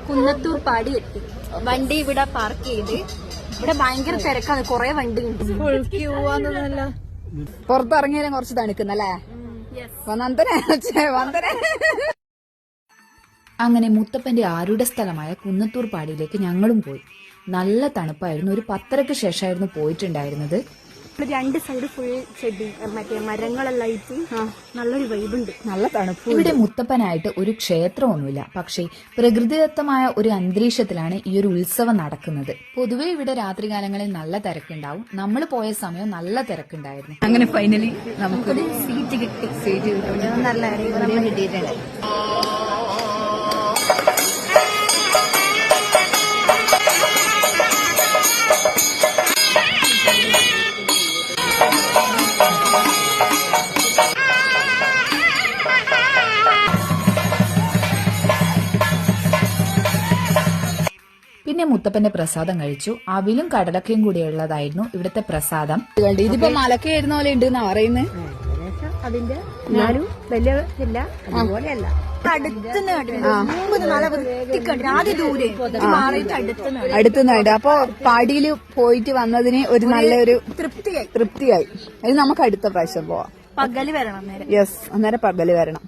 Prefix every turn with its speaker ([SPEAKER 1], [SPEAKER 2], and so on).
[SPEAKER 1] കുന്നത്തൂർ പാടി എത്തി. വണ്ടി ഇവിടെ പാർക്ക് ചെയ്ത്. ഇവിടെ ഭയങ്കര തിരക്കാണ്, കൊറേ വണ്ടി ഉണ്ട്.
[SPEAKER 2] Full Q ആണെന്നല്ല.
[SPEAKER 3] പുറത്തിറങ്ങിയാലും കുറച്ച് തണുക്കുന്നല്ലേ?
[SPEAKER 4] അങ്ങനെ മുത്തപ്പന്റെ ആരുടെ സ്ഥലമായ കുന്നത്തൂർ പാടിയിലേക്ക് ഞങ്ങളും പോയി. നല്ല തണുപ്പായിരുന്നു. ഒരു 10:30 ശേഷമായിരുന്നു പോയിട്ടുണ്ടായിരുന്നത്.
[SPEAKER 1] രണ്ട് സൈഡ് ഫുൾ ചെടി, മറ്റേ മരങ്ങളെല്ലാം ആയിട്ട് നല്ലൊരു വൈബുണ്ട്,
[SPEAKER 3] നല്ല തണുപ്പ്.
[SPEAKER 4] ഇവിടെ മുത്തപ്പനായിട്ട് ഒരു ക്ഷേത്രമൊന്നുമില്ല, പക്ഷേ പ്രകൃതിദത്തമായ ഒരു അന്തരീക്ഷത്തിലാണ് ഈ ഒരു ഉത്സവം നടക്കുന്നത്. പൊതുവെ ഇവിടെ രാത്രികാലങ്ങളിൽ നല്ല തിരക്കുണ്ടാവും. നമ്മൾ പോയ സമയം നല്ല തിരക്കുണ്ടായിരുന്നു.
[SPEAKER 3] അങ്ങനെ ഫൈനലി നമുക്കൊരു
[SPEAKER 1] സീറ്റ് കിട്ടി.
[SPEAKER 3] നല്ല കിട്ടിയിട്ടുണ്ട്.
[SPEAKER 4] പിന്നെ മുത്തപ്പന്റെ പ്രസാദം കഴിച്ചു. അവിലും കടലക്കയും കൂടി ഉള്ളതായിരുന്നു ഇവിടുത്തെ പ്രസാദം.
[SPEAKER 3] ഇതിപ്പോ മലക്ക വരുന്ന പോലെ ഉണ്ട് എന്നാ പറയുന്നത്.
[SPEAKER 1] അതിന്റെ ഞാനും വലിയ ഇല്ല, അതുപോലെയല്ല.
[SPEAKER 3] അടുത്തുനിന്നായിട്ട് അപ്പൊ പാടിയിൽ പോയിട്ട് വന്നതിന് ഒരു നല്ലൊരു തൃപ്തിയായി. അത് നമുക്ക് അടുത്ത പ്രാവശ്യം പോവാം.
[SPEAKER 1] പകല് വരണം.
[SPEAKER 3] യെസ്, അന്നേരം പകല് വരണം.